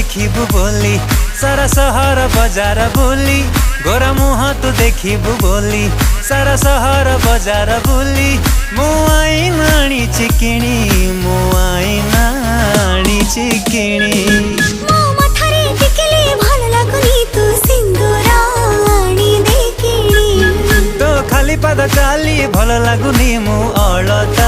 देखिबु बोली सारा सहर बजार बुली गोरा मुह तू देखिबु बोली सारा सहर बजार बुली मु आईन आनिछि किणी मु आईन आनिछि किणी मो मथारे टिकले भल लागुनी तू सिंदूर आनी दे किणी तो खाली पाद चाली भल लागुनी मु अलता